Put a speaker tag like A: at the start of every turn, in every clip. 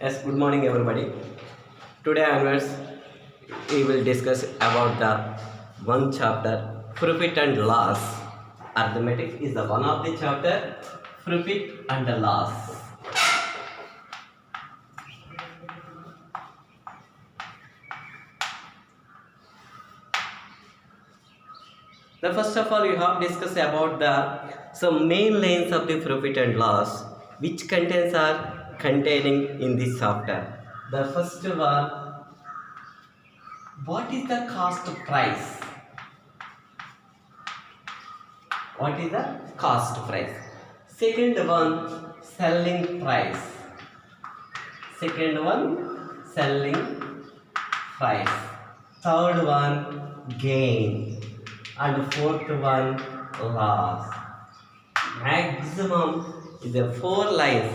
A: Yes, good morning everybody. Today onwards we will discuss about the one chapter profit and loss. Arithmetic is the one of the chapter profit and the loss. The first of all you have discussed about the some main lines of the profit and loss which contents are containing in this chapter. The first one, what is the cost price? What is the cost price? Second one, selling price. Second one, selling price. Third one, gain. And fourth one, loss. Maximum is the 4 lines.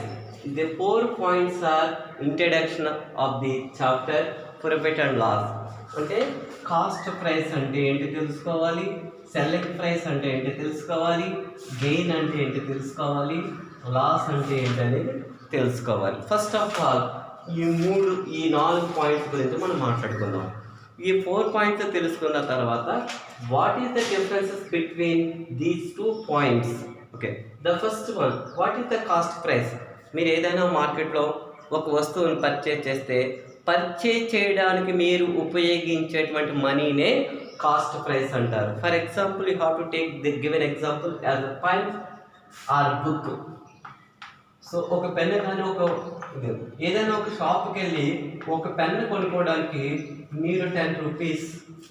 A: The 4 points are introduction of the chapter profit and loss. అంటే cost price అంటే ఏంటి తెలుసుకోవాలి, selling price అంటే ఏంటి తెలుసుకోవాలి, gain అంటే ఏంటి తెలుసుకోవాలి, లాస్ అంటే ఏంటి అనేది తెలుసుకోవాలి. ఫస్ట్ ఆఫ్ ఆల్ ఈ 4 పాయింట్స్ గురించి మనం మాట్లాడుకుందాం. ఈ 4 పాయింట్స్ తెలుసుకున్న తర్వాత what is the differences between these 2 points. Okay, the first one, what is the cost price. మీరు ఏదైనా మార్కెట్లో ఒక వస్తువుని పర్చేజ్ చేస్తే పర్చేజ్ చేయడానికి మీరు ఉపయోగించేటువంటి మనీనే కాస్ట్ ప్రైస్ అంటారు. For example you have to take the given example as a pen or book. So ఒక పెన్ కానీ ఏదైనా ఒక షాప్కి వెళ్ళి ఒక పెన్ కొనుక్కోవడానికి మీరు 10 రూపీస్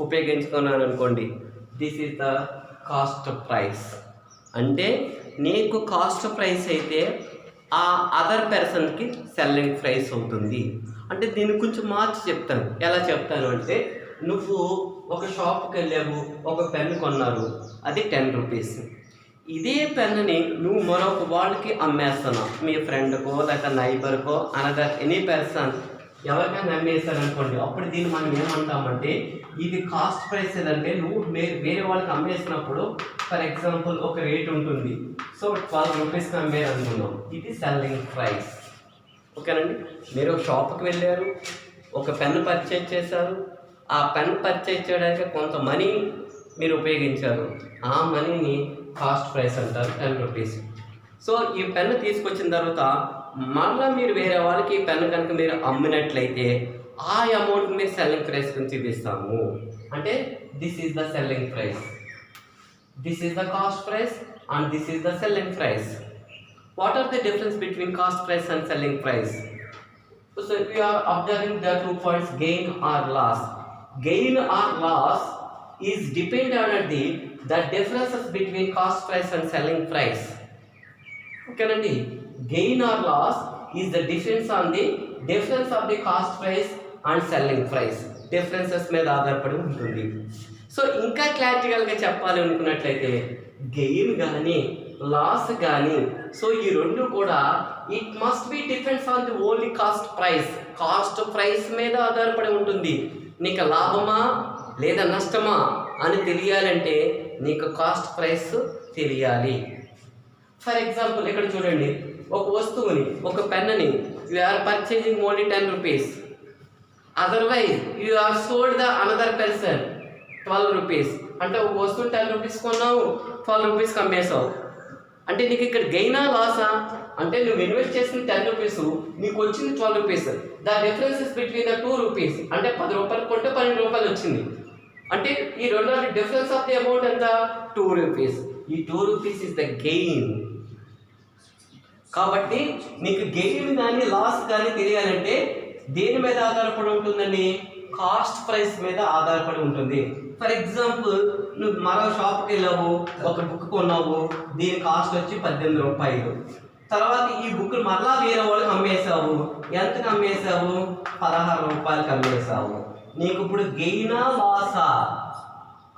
A: ఉపయోగించుకున్నాను అనుకోండి, this is the cost price. అంటే నీకు కాస్ట్ ప్రైస్ అయితే ఆ అదర్ పర్సన్కి సెల్లింగ్ ప్రైస్ అవుతుంది. అంటే దీన్ని కొంచెం మార్చి చెప్తాను. ఎలా చెప్తాను అంటే, నువ్వు ఒక షాప్కి వెళ్ళావు, ఒక పెన్ కొన్నారు, అది 10 రూపీస్. ఇదే పెన్ని నువ్వు మరొక వాళ్ళకి అమ్మేస్తున్నావు, మీ ఫ్రెండ్కో లేక నైబర్కో అనదర్ ఎనీ పర్సన్ ఎవరికైనా అమ్మేస్తారనుకోండి, అప్పుడు దీన్ని మనం ఏమంటామంటే ఇది కాస్ట్ ప్రైస్. ఏదంటే నువ్వు వేరే వాళ్ళకి అమ్మేసినప్పుడు ఫర్ ఎగ్జాంపుల్ ఒక రేట్ ఉంటుంది, సో 12 రూపీస్కి అమ్మేరు అనుకున్నాం, ఇది సెల్లింగ్ ప్రైస్. ఓకేనండి. మీరు షాప్కి వెళ్ళారు, ఒక పెన్ పర్చేజ్ చేశారు, ఆ పెన్ పర్చేజ్ చేయడానికి కొంత మనీ మీరు ఉపయోగించారు, ఆ మనీని కాస్ట్ ప్రైస్ అంటారు, 10 రూపీస్. సో ఈ పెన్ను తీసుకొచ్చిన తర్వాత మళ్ళీ మీరు వేరే వాళ్ళకి ఈ పెన్ను కనుక మీరు అమ్మినట్లయితే ఆ అమౌంట్ మీరు సెల్లింగ్ ప్రైస్ కింద చూపిస్తాము. అంటే this is the selling price, this is the cost price and this is the selling price. What are the difference between cost price and selling price? So we are observing the 2 points, gain or loss. Gain or loss is dependent on the differences between cost price and selling price. ఓకేనండి. Gain or loss is the difference on the difference of the cost price and selling price. Differences మీద ఆధారపడి ఉంటుంది. So ఇంకా క్లారిటికల్గా చెప్పాలి అనుకున్నట్లయితే gain కానీ loss కానీ, so ఈ రెండు కూడా it must B depends on the only cost price. Cost price మీద ఆధారపడి ఉంటుంది. నీకు లాభమా లేదా నష్టమా అని తెలియాలంటే నీకు కాస్ట్ ప్రైస్ తెలియాలి. ఫర్ ఎగ్జాంపుల్ ఇక్కడ చూడండి, ఒక వస్తువుని, ఒక పెన్నుని you are purchasing only 10 rupees, otherwise you are sold the another person 12 rupees. అంటే ఒక వస్తువు 10 రూపీస్ కొన్నావు, 12 రూపీస్కి అమ్మేసావు. అంటే నీకు ఇక్కడ గెయినా లాసా? అంటే నువ్వు ఇన్వెస్ట్ చేసిన 10 రూపీస్, నీకు వచ్చింది 12 rupees. The difference is between the 2 rupees. అంటే 10 రూపాయలు కొంటే 12 రూపాయలు వచ్చింది. అంటే ఈ రెండు డిఫరెన్స్ ఆఫ్ ది అమౌంట్ ఎంత? 2 రూపీస్. ఈ 2 రూపీస్ ఇస్ ద గెయిన్. కాబట్టి నీకు గెయిన్ కానీ లాస్ కానీ తెలియాలంటే దేని మీద ఆధారపడి ఉంటుందండి? కాస్ట్ ప్రైస్ మీద ఆధారపడి ఉంటుంది. ఫర్ ఎగ్జాంపుల్ నువ్వు మరో షాప్కి వెళ్ళావు, ఒక బుక్ కొన్నావు, దీని కాస్ట్ వచ్చి 18 రూపాయలు. తర్వాత ఈ బుక్ మరలా వేరే వాళ్ళకి అమ్మేసావు. ఎంతకు అమ్మేసావు? 16 రూపాయలకి అమ్మేసావు. నీకు ఇప్పుడు గెయినా లాసా?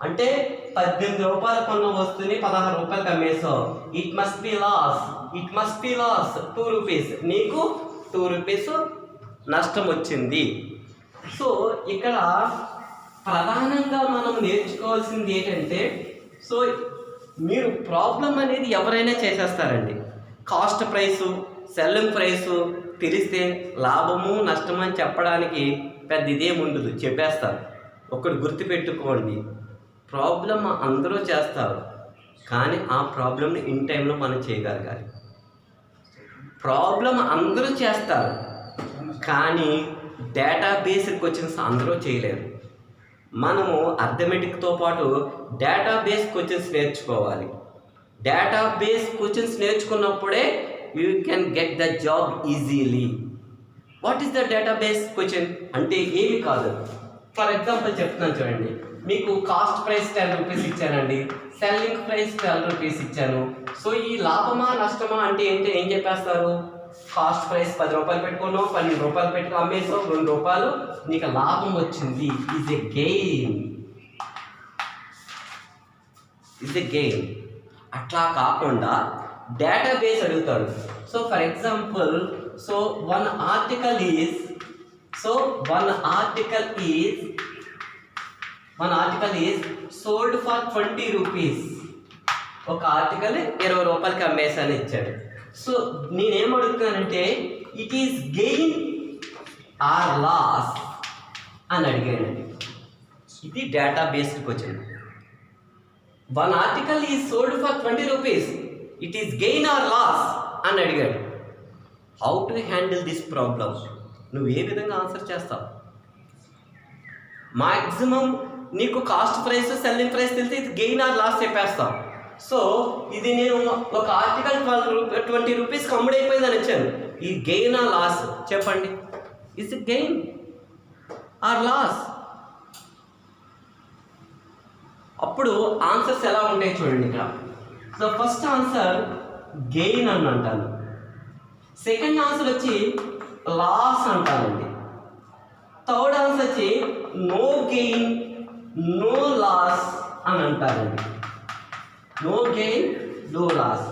A: అంటే 18 రూపాయలు కొన్న వస్తువుని 16 రూపాయలకి అమ్మేసావు. It must be loss, it must be loss. 2 rupees, నీకు 2 రూపీస్ నష్టం వచ్చింది. సో ఇక్కడ ప్రధానంగా మనం నేర్చుకోవాల్సింది ఏంటంటే, సో మీరు ప్రాబ్లం అనేది ఎవరైనా చేసేస్తారండి. కాస్ట్ ప్రైసు, సెల్లింగ్ ప్రైసు, తెలిస్తే లాభము నష్టము అని చెప్పడానికి పెద్ద ఇదేం ఉండదు, చెప్పేస్తారు. ఒకటి గుర్తుపెట్టుకోండి, ప్రాబ్లం అందరూ చేస్తారు, కానీ ఆ ప్రాబ్లమ్ని ఇన్ టైంలో మనం చేయగలగాలి. ప్రాబ్లం అందరూ చేస్తారు, కానీ డేటాబేస్ క్వశ్చన్స్ అందరూ చేయలేరు. మనము అర్థమెటిక్తో పాటు డేటాబేస్ క్వశ్చన్స్ నేర్చుకోవాలి. డేటాబేస్ క్వశ్చన్స్ నేర్చుకున్నప్పుడే you can get the job easily. What is the database question అంటే ఏమి కాదు. ఫర్ ఎగ్జాంపుల్ చెప్తున్నాను చూడండి, మీకు కాస్ట్ ప్రైస్ 10 రూపీస్ ఇచ్చానండి, సెల్లింగ్ ప్రైస్ 12 రూపీస్ ఇచ్చాను. సో ఈ లాభమా నష్టమా అంటే ఏంటి, ఏం చెప్పేస్తారు? కాస్ట్ ప్రైస్ 10 రూపాయలు పెట్టుకున్నావు, 12 రూపాయలు పెట్టుకుని అమ్మేసావు, 2 రూపాయలు నీకు లాభం వచ్చింది. Is a gain, is a gain. అట్లా కాకుండా డేటాబేస్ అడుగుతాడు. So for example, so one article is sold for 20 rupees. ఒక ఆర్టికల్ 20 రూపాయలకి అమ్మేసాను ఇచ్చాడు. సో నేనేం అడుగుతానంటే it is gain or loss అని అడిగానండి. ఇది data based question. One article is sold for 20 rupees, it is gain or loss అని అడిగాడు. How to handle this problem? నువ్వు ఏ విధంగా ఆన్సర్ చేస్తావు? మ్యాక్సిమం నీకు కాస్ట్ ప్రైస్ సెల్లింగ్ ప్రైస్ తెలిస్తే ఇది గెయిన్ ఆర్ లాస్ చెప్పేస్తావు. సో ఇది నేను ఒక ఆర్టికల్ 20 రూపీస్కి అమ్ముడైపోయిందని వచ్చాను, ఈ గెయిన్ ఆర్ లాస్ చెప్పండి. Is it gain or loss? అప్పుడు ఆన్సర్స్ ఎలా ఉంటాయి చూడండి ఇక్కడ. సో ఫస్ట్ ఆన్సర్ గెయిన్ అని అంటాను, సెకండ్ ఆన్సర్ వచ్చి లాస్ అంటానండి, థర్డ్ ఆన్సర్ వచ్చి నో గెయిన్ నో లాస్ అని అంటారండి. No gain no loss.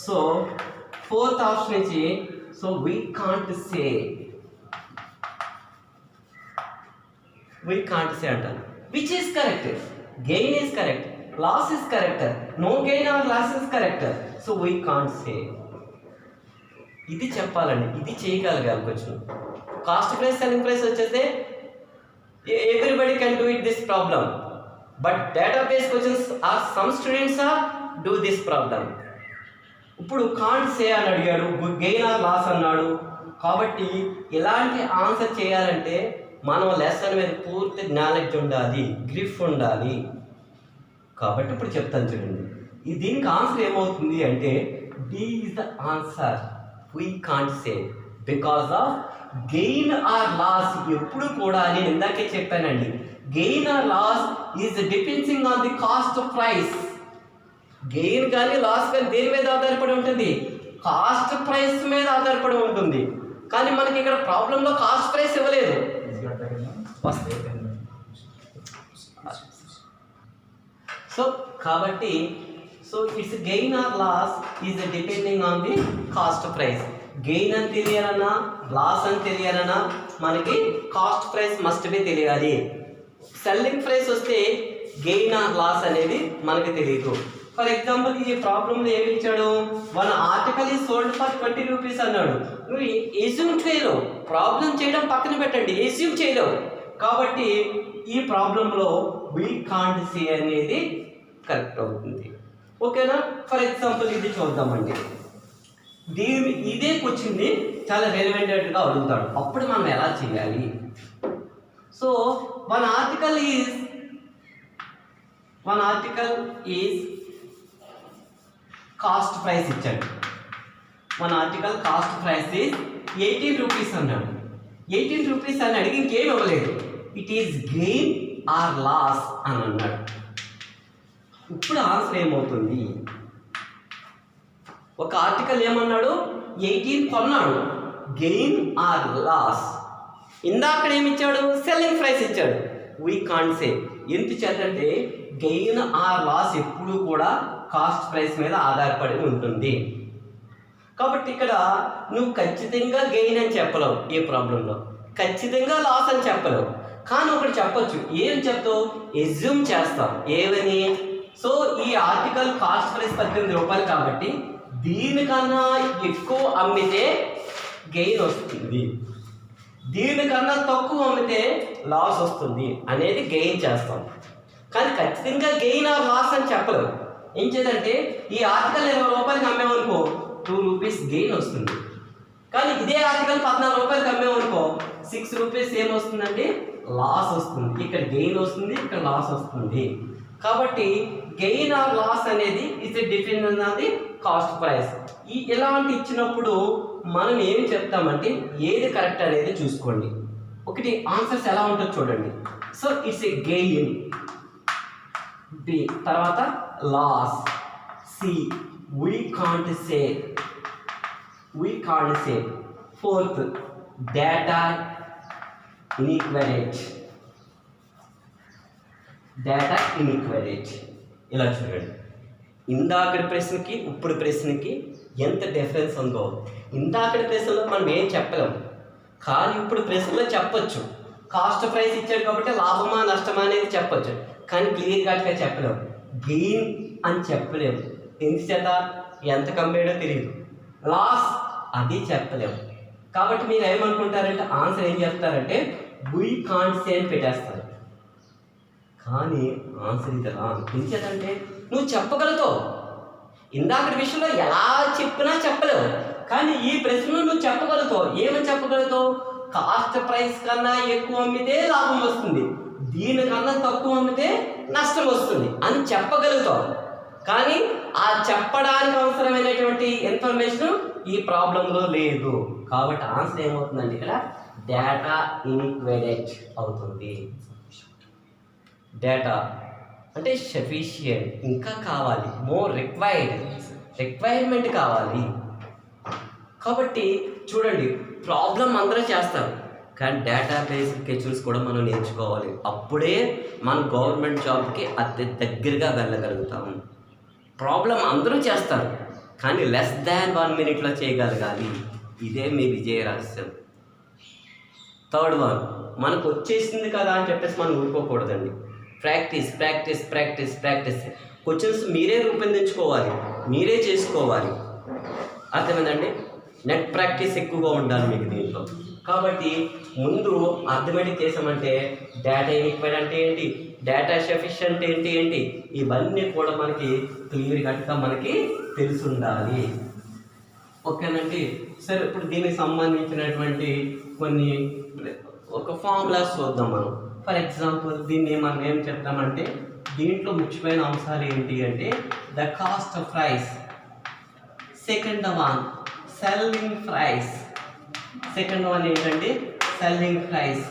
A: So fourth option వచ్చి సో వీ కాంట్ సే అంటారు. Which is correct? Gain is correct, loss is correct, no gain or loss is correct. So we can't say. ఇది చెప్పాలండి, ఇది చేయగలగాలి question. Cost price selling price వచ్చేస్తే everybody can do it this problem, but database questions are some students or do this problem. ఇప్పుడు can't say అని అడిగాడు, gain or loss అన్నాడు. కాబట్టి ఇలాంటి ఆన్సర్ చేయాలంటే మనం లెసన్ మీద పూర్తి నాలెడ్జ్ ఉండాలి, గ్రిప్ ఉండాలి. కాబట్టి ఇప్పుడు చెప్తాను చూడండి, దీనికి ఆన్సర్ ఏమవుతుంది అంటే D is the answer. We can't say because of gain or loss. ఎప్పుడు కూడా నేను ఇందాకే చెప్పానండి, gain or loss is depending on the cost of price. Gain కానీ లాస్ కానీ దేని మీద ఆధారపడి ఉంటుంది? కాస్ట్ ప్రైస్ మీద ఆధారపడి ఉంటుంది. కానీ మనకి ఇక్కడ ప్రాబ్లంలో కాస్ట్ ప్రైస్ ఇవ్వలేదు. సో కాబట్టి so it's gain or loss is depending on the cost price. Gain అని తెలియాలన్నా లాస్ అని తెలియాలన్నా మనకి కాస్ట్ ప్రైస్ మస్ట్ బి తెలియాలి. సెల్లింగ్ ప్రైస్ వస్తే గెయిన్ ఆర్ లాస్ అనేది మనకి తెలియదు. ఫర్ ఎగ్జాంపుల్ ఈ ప్రాబ్లంలో ఏమి ఇచ్చాడు, వన్ ఆర్టికల్ ఈ సోల్డ్ ఫర్ 20 రూపీస్ అన్నాడు. నువ్వు ఎస్యూమ్ చేయలేవు, ప్రాబ్లం చేయడం పక్కన పెట్టండి, ఎస్యూమ్ చేయలేవు. కాబట్టి ఈ ప్రాబ్లంలో వీ కాంట్ సే అనేది కరెక్ట్ అవుతుంది. ఓకేనా? ఫర్ ఎగ్జాంపుల్ ఇది చూద్దామండి. ఇదే క్వశ్చన్ని చాలా రెలవెంట్గా అడుగుతాడు, అప్పుడు మనం ఎలా చేయాలి? So one article is cost price ఇచ్చాడు. మన article cost price is 18 rupees అన్నాడు. 18 రూపీస్ అని అడిగి ఇంకేం ఇవ్వలేదు, it is gain or loss అని అన్నాడు. ఇప్పుడు ఆన్సర్ ఏమవుతుంది? ఒక ఆర్టికల్ ఏమన్నాడు, 18 కొన్నాడు, గెయిన్ ఆర్ లాస్. ఇందాక ఏమిచ్చాడు, సెల్లింగ్ ప్రైస్ ఇచ్చాడు. We can't say. ఎంత చేతంటే గెయిన్ ఆర్ లాస్ ఎప్పుడు కూడా కాస్ట్ ప్రైస్ మీద ఆధారపడి ఉంటుంది. కాబట్టి ఇక్కడ నువ్వు ఖచ్చితంగా గెయిన్ అని చెప్పలేవు, ఏ ప్రాబ్లంలో ఖచ్చితంగా లాస్ అని చెప్పలేవు. కానీ ఒకటి చెప్పొచ్చు, ఏం చెప్తావు, ఎజ్యూమ్ చేస్తావు. ఏమని? సో ఈ ఆర్టికల్ కాస్ట్ ప్రైస్ 18 రూపాయలు కాబట్టి దీనికన్నా ఎక్కువ అమ్మితే గెయిన్ వస్తుంది, దీనికన్నా తక్కువ అమ్మితే లాస్ వస్తుంది అనేది గెయిన్ చేస్తాం. కానీ ఖచ్చితంగా గెయిన్ ఆర్ లాస్ అని చెప్పలేము. ఏం చేద్దంటే ఈ ఆర్టికల్ 20 రూపాయలకి అమ్మేమనుకో 2 రూపీస్ గెయిన్ వస్తుంది. కానీ ఇదే ఆర్టికల్ 14 రూపాయలకి అమ్మేమనుకో 6 రూపీస్ ఏమొస్తుందంటే లాస్ వస్తుంది. ఇక్కడ గెయిన్ వస్తుంది, ఇక్కడ లాస్ వస్తుంది. కాబట్టి గెయిన్ ఆర్ లాస్ అనేది it's depend on the cost price. ఈ ఇలాంటి ఇచ్చినప్పుడు మనం ఏమి చెప్తామంటే ఏది కరెక్ట్ అనేది చూసుకోండి. ఒకటి ఆన్సర్స్ ఎలా ఉంటుందో చూడండి. So it's A gain, B తర్వాత loss, C we can't say, fourth data inequivalent, ఇలా చూడండి. ఇందాకటి ప్రశ్నకి ఇప్పుడు ప్రశ్నకి ఎంత డిఫరెన్స్ ఉందో. ఇందాకటి ప్రశ్నలో మనం ఏం చెప్పలేము, కానీ ఇప్పుడు ప్రశ్నలో చెప్పొచ్చు. కాస్ట్ ప్రైస్ ఇచ్చాడు కాబట్టి లాభమా నష్టమా అనేది చెప్పొచ్చు, కానీ క్లియర్ కట్గా చెప్పలేము. గెయిన్ అని చెప్పలేము, ఎందుచేత ఎంత కమ్మేయడో తెలియదు. లాస్ అది చెప్పలేము. కాబట్టి మీరు ఏమనుకుంటారంటే ఆన్సర్ ఏం చెప్తారంటే వీ కాంట్ సే అని పెట్టేస్తారు. కానీ ఆన్సర్ ఇది రాంగ్. ఎందుచేతంటే నువ్వు చెప్పగలుగుతావు, ఇందాకటి విషయంలో ఎలా చెప్పినా చెప్పలేవు, కానీ ఈ ప్రశ్నలో నువ్వు చెప్పగలుగుతావు. ఏమని చెప్పగలుగుతావు? కాస్ట్ ప్రైస్ కన్నా ఎక్కువ అమ్మితే లాభం వస్తుంది, దీనికన్నా తక్కువ అమ్మితే నష్టం వస్తుంది అని చెప్పగలుగుతావు. కానీ ఆ చెప్పడానికి అవసరమైనటువంటి ఇన్ఫర్మేషన్ ఈ ప్రాబ్లంలో లేదు. కాబట్టి ఆన్సర్ ఏమవుతుందండి ఇక్కడ డేటా ఇన్ఈక్వలెంట్ అవుతుంది. డేటా అంటే సఫిషియంట్, ఇంకా కావాలి, మోర్ రిక్వైర్మెంట్ కావాలి. కాబట్టి చూడండి, ప్రాబ్లం అందరూ చేస్తారు, కానీ డేటా బేసిఫికేషన్స్ కూడా మనం నేర్చుకోవాలి. అప్పుడే మనం గవర్నమెంట్ జాబ్కి అతి దగ్గరగా వెళ్ళగలుగుతాము. ప్రాబ్లం అందరూ చేస్తారు, కానీ లెస్ దాన్ 1 minute చేయగలగాలి. ఇదే మీ విజయ రహస్యం. థర్డ్ వన్, మనకు వచ్చేసింది కదా అని చెప్పేసి మనం ఊరుకోకూడదండి. ప్రాక్టీస్. క్వశ్చన్స్ మీరే రూపొందించుకోవాలి, మీరే చేసుకోవాలి. అర్థమైందండి? నెట్ ప్రాక్టీస్ ఎక్కువగా ఉండాలి మీకు దీంట్లో. కాబట్టి ముందు అర్థమెటిక్ చేసామంటే డేటా ఇన్ఈక్వల్ అంటే ఏంటి, డేటా సఫిషియంట్ ఏంటి, ఇవన్నీ కూడా మనకి క్లియర్ కట్గా మనకి తెలిసి ఉండాలి. ఓకేనండి. సరే, ఇప్పుడు దీనికి సంబంధించినటువంటి కొన్ని ఒక ఫార్ములాస్ చూద్దాం మనం. ఫర్ ఎగ్జాంపుల్ దీన్ని మనం ఏం చెప్తామంటే దీంట్లో ముఖ్యమైన అంశాలు ఏంటి అంటే the cost price, second one selling price, second one ఏంటండి సెల్లింగ్ ప్రైస్,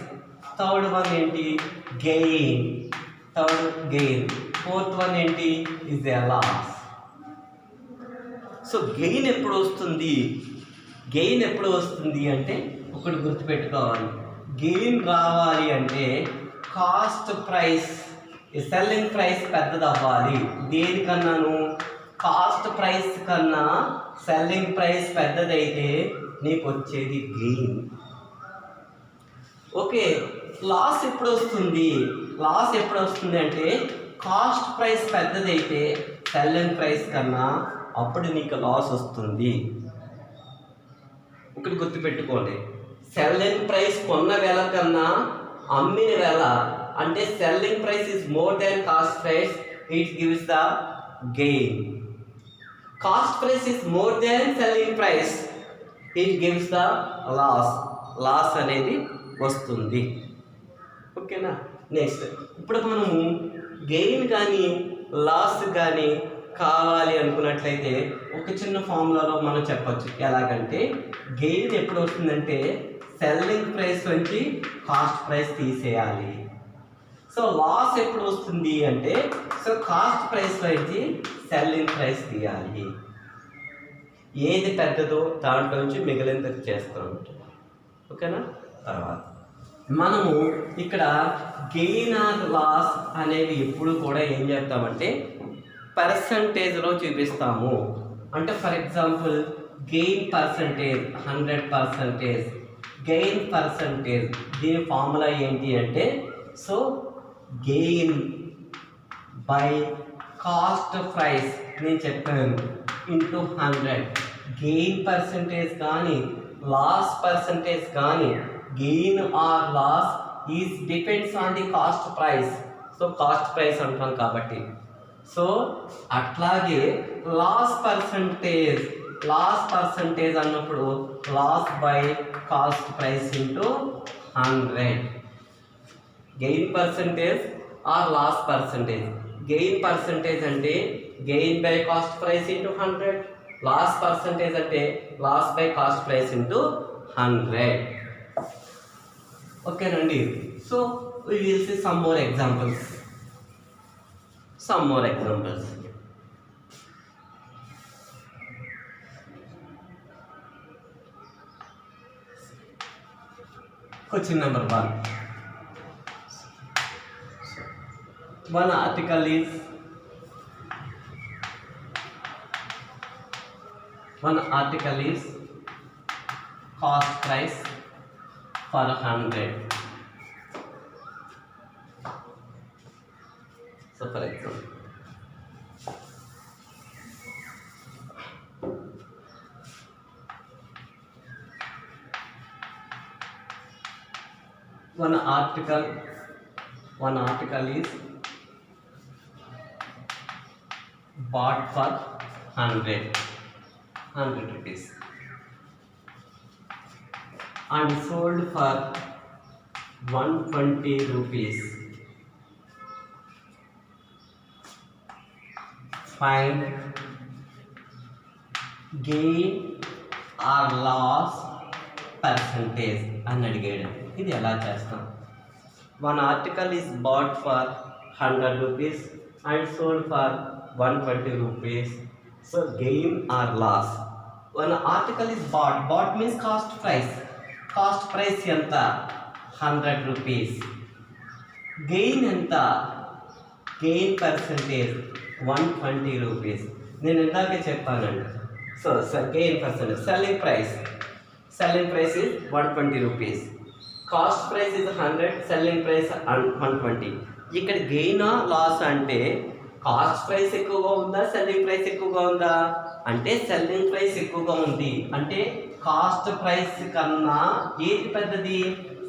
A: థర్డ్ వన్ ఏంటి గెయిన్, ఫోర్త్ వన్ ఏంటి is a loss. So gain ఎప్పుడు వస్తుంది అంటే ఒకటి గుర్తుపెట్టుకోవాలి. గెయిన్ రావాలి అంటే కాస్ట్ ప్రైస్, సెల్లింగ్ ప్రైస్ పెద్దది అవ్వాలి. దేనికన్నాను? కాస్ట్ ప్రైస్ కన్నా సెల్లింగ్ ప్రైస్ పెద్దదైతే నీకు వచ్చేది గెయిన్. ఓకే, లాస్ ఎప్పుడు వస్తుంది అంటే కాస్ట్ ప్రైస్ పెద్దదైతే సెల్లింగ్ ప్రైస్ కన్నా, అప్పుడు నీకు లాస్ వస్తుంది. ఒకటి గుర్తుపెట్టుకోండి, సెల్లింగ్ ప్రైస్ కొన్న వెల కన్నా అమ్మిన వెల అంటే selling price is more than cost price, it gives the gain. Cost price is more than selling price, it gives the loss అనేది వస్తుంది. ఓకేనా? నెక్స్ట్, ఇప్పుడు మనము గెయిన్ కానీ లాస్ కానీ కావాలి అనుకున్నట్లయితే ఒక చిన్న ఫార్ములాలో మనం చెప్పచ్చు. ఎలాగంటే గెయిన్ ఎప్పుడు వస్తుందంటే సెల్లింగ్ ప్రైస్ నుంచి కాస్ట్ ప్రైస్ తీసేయాలి. సో లాస్ ఎప్పుడు వస్తుంది అంటే కాస్ట్ ప్రైస్ నుంచి సెల్లింగ్ ప్రైస్ తీయాలి. ఏది పెద్దదో దాంట్లో నుంచి మిగిలినంత చేస్తాం. ఓకేనా? తర్వాత మనము ఇక్కడ గెయిన్ ఆర్ లాస్ అనేవి ఎప్పుడు కూడా ఏం చేస్తామంటే పర్సంటేజ్లో చూపిస్తాము. అంటే for example gain percentage 100%, gain percentage దీని ఫార్ములా ఏంటి అంటే గెయిన్ బై కాస్ట్ ప్రైస్ నేను చెప్పాను ఇంటూ 100. గెయిన్ పర్సంటేజ్ కానీ లాస్ పర్సంటేజ్ కానీ gain or loss is depends on the cost price. So cost price అంటాం కాబట్టి. సో అట్లాగే లాస్ పర్సంటేజ్ అన్నప్పుడు loss by cost price into 100. Gain percentage or loss percentage. Gain percentage అంటే gain by cost price into 100. Loss percentage అంటే loss by cost price into 100. ఓకేనండి. So we will see some more examples. Question number 1. One article is cost price for 100. So for example, one article is bought for 100 rupees and sold for 120 rupees. Find gain or loss percentage అని అడిగాడు. ఇది ఎలా చేస్తాం? One article is bought for 100 rupees and sold for 120 rupees. So gain or loss. One article is bought means cost price ఎంత? 100 rupees. gain ఎంత? gain percentage 120 rupees. నేను ఇందాకే చెప్పానండి. So gain percentage, selling price is 120 rupees. cost price is 100, selling price 120. ఇక్కడ gain loss అంటే cost price ఎక్కువగా ఉందా, selling price ఎక్కువగా ఉందా? అంటే సెల్లింగ్ ప్రైస్ ఎక్కువగా ఉంది. అంటే కాస్ట్ ప్రైస్ కన్నా ఏది పెద్దది?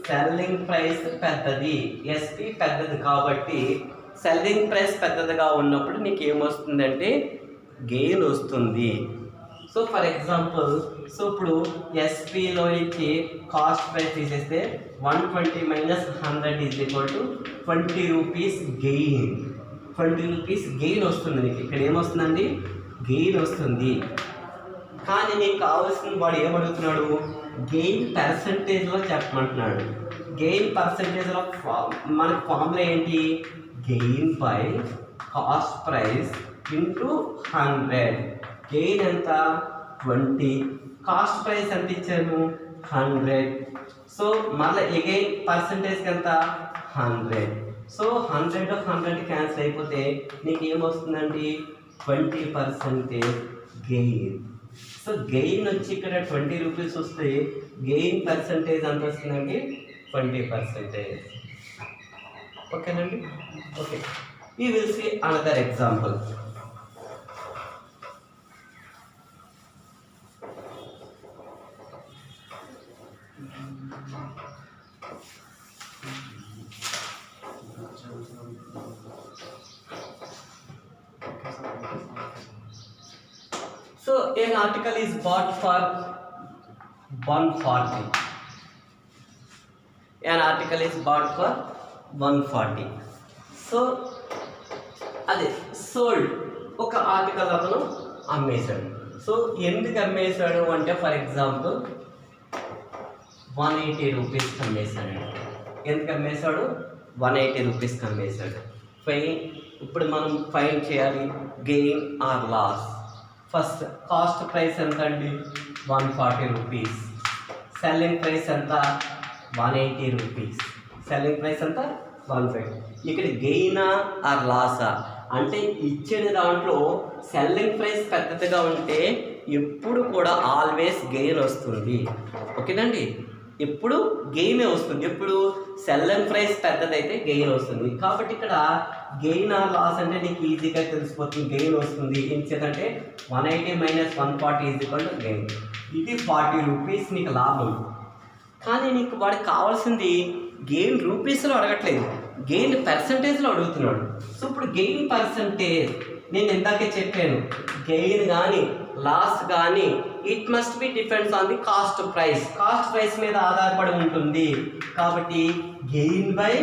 A: సెల్లింగ్ ప్రైస్ పెద్దది. ఎస్పి పెద్దది కాబట్టి సెల్లింగ్ ప్రైస్ పెద్దదిగా ఉన్నప్పుడు నీకు ఏమొస్తుందంటే గెయిన్ వస్తుంది. సో ఫర్ ఎగ్జాంపుల్, సో ఇప్పుడు ఎస్పీలో ఇచ్చి కాస్ట్ ప్రైస్ తీసేస్తే 120 minus 100 is equal to 20 rupees gain. 20 rupees gain వస్తుంది నీకు. ఇక్కడ ఏమొస్తుందండి? గెయిన్ వస్తుంది. కానీ నీకు కావాల్సిన వాడు ఏమడుగుతున్నాడు? గెయిన్ పర్సంటేజ్లో చెప్పమంటున్నాడు. గెయిన్ పర్సంటేజ్లో మనకి ఫార్ములా ఏంటి? Gain by cost price into 100. Gain ఎంత? 20. కాస్ట్ ప్రైస్ ఎంత ఇచ్చాను? 100. సో మళ్ళీ ఎగైన్ పర్సంటేజ్కి ఎంత? 100. సో 100 క్యాన్సిల్ అయిపోతే నీకు ఏమొస్తుందండి? 20% గెయిన్. సో గెయిన్ వచ్చి ఇక్కడ 20 రూపీస్ వస్తే గెయిన్ పర్సంటేజ్ ఎంత వస్తుందండి? 20%. ఓకేనండి. Okay, we will see another example. So an article is bought for 140. An article is bought for 140. So అదే సోల్డ్, ఒక ఆర్టికల్ అతను అమ్మేశాడు. సో ఎందుకు అమ్మేశాడు అంటే ఫర్ ఎగ్జాంపుల్ 180 రూపీస్కి అమ్మేశాడు. ఎందుకు అమ్మేశాడు? 180 రూపీస్కి అమ్మేశాడు. ఇప్పుడు మనం ఫైండ్ చేయాలి gain or loss. First cost price ఎంత అండి? 140 రూపీస్. సెల్లింగ్ ప్రైస్ ఎంత? 180 రూపీస్. సెల్లింగ్ ప్రైస్ ఎంత? 150. ఇక్కడ గెయినా ఆర్ లాసా అంటే ఇచ్చిన దాంట్లో సెల్లింగ్ ప్రైస్ పెద్దదిగా ఉంటే ఎప్పుడు కూడా ఆల్వేస్ గెయిన్ వస్తుంది. ఓకేనండి, ఎప్పుడు గెయినే వస్తుంది. ఎప్పుడు సెల్లింగ్ ప్రైస్ పెద్దదైతే గెయిన్ వస్తుంది. కాబట్టి ఇక్కడ గెయిన్ ఆర్ లాస్ అంటే నీకు ఈజీగా తెలిసిపోతుంది. గెయిన్ వస్తుంది ఎందుకంటే 180 minus 140 is equal to gain. ఇది 40 రూపీస్ నీకు లాభం. కానీ నీకు వాడికి కావాల్సింది గెయిన్ రూపీస్లో అడగట్లేదు, గెయిన్ పర్సంటేజ్లో అడుగుతున్నాడు. సో ఇప్పుడు గెయిన్ పర్సంటేజ్ నేను ఇందాకే చెప్పాను, గెయిన్ కానీ లాస్ కానీ it must B depends on the cost price మీద ఆధారపడి ఉంటుంది. కాబట్టి gain by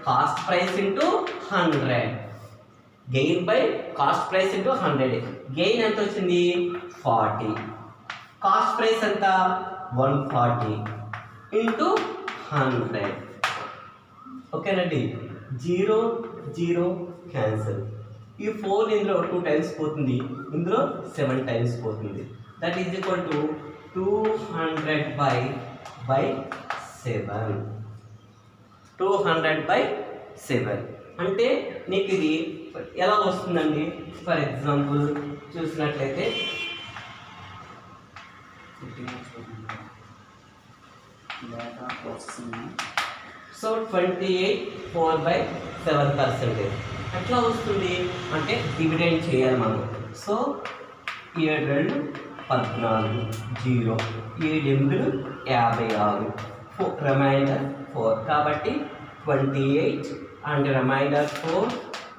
A: cost price into 100, gain by cost price into 100. Gain ఎంత వచ్చింది 40, కాస్ట్ ప్రైస్ ఎంత 140 ఇంటూ 100. ఓకేనండి. 0 0 క్యాన్సిల్. ఈ 4 ఇందులో 2 టైమ్స్ పోతుంది, ఇందులో 7 టైమ్స్ పోతుంది. That is equal to 200 by 7, 200 by 7. అంటే నీకు ఇది ఎలా వస్తుందండి? ఫర్ ఎగ్జాంపుల్ చూసినట్లయితే సో 28.4/7%. ఎట్లా వస్తుంది అంటే డివిడెండ్ చేయాలి మనం. So 7 14 0 7 56 remainder 4. కాబట్టి 28 అండ్ రిమైండర్ 4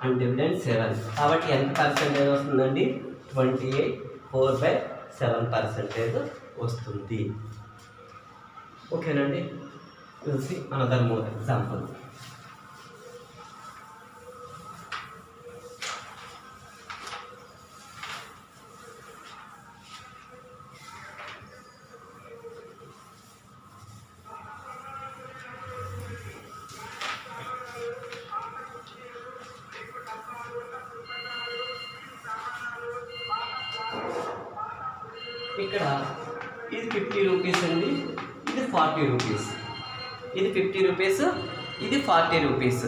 A: అండ్ డివిడెండ్ 7. కాబట్టి ఎంత పర్సెంటేజ్ వస్తుందండి? 28.4/7% వస్తుంది. ఓకేనండి. We'll see another more example. ఇక్కడ ఇది 50 రూపీస్ అండి, ఇది 40 రూపీస్. ఇది 50 రూపీస్, ఇది 40 రూపీస్.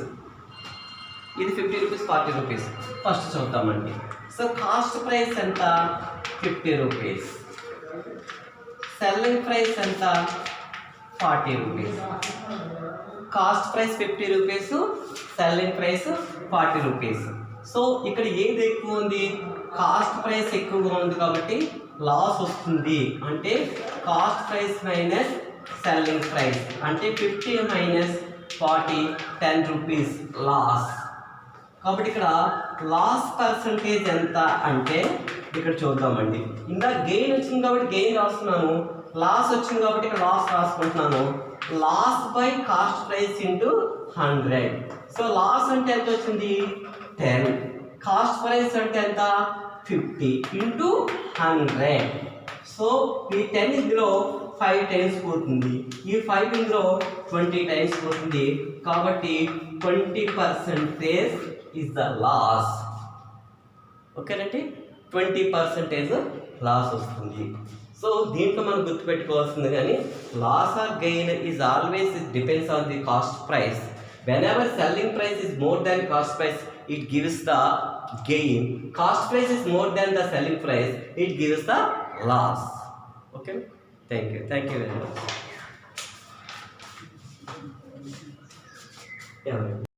A: ఇది 50 రూపీస్ 40 రూపీస్. ఫస్ట్ చూద్దామండి. సో కాస్ట్ ప్రైస్ ఎంత? 50 రూపీస్. సెల్లింగ్ ప్రైస్ ఎంత? 40 rupees. Cost price 50 rupees, selling price 40 rupees. So ఇక్కడ ఏది ఎక్కువ ఉంది? కాస్ట్ ప్రైస్ ఎక్కువగా ఉంది కాబట్టి లాస్ వస్తుంది. అంటే cost price minus selling price అంటే 50 మైనస్ 40 10 రూపీస్ లాస్. కాబట్టి ఇక్కడ లాస్ పర్సంటేజ్ ఎంత అంటే ఇక్కడ చూద్దామండి. ఇంకా గెయిన్ వచ్చింది కాబట్టి గెయిన్ రాస్తున్నాను, లాస్ వచ్చింది కాబట్టి ఇక్కడ లాస్ రాసుకుంటున్నాను. Loss by cost price into 100. So loss అంటే ఎంత వచ్చింది 10, కాస్ట్ ప్రైస్ అంటే ఎంత 50 ఇంటూ 100. సో ఈ 10 ఇందులో 5 టైమ్స్ పోతుంది, ఈ 5 ఇందులో 20 టైమ్స్ పోతుంది. కాబట్టి 20% ఈజ్ ద లాస్. ఓకేనండి, 20% లాస్ వస్తుంది. సో దీంట్లో మనం గుర్తుపెట్టుకోవాల్సింది కానీ loss or gain is always depends on the cost price. Whenever selling price is more than cost price, it gives the gain. Cost price is more than the selling price, it gives the loss. Okay, thank you very much. Yeah.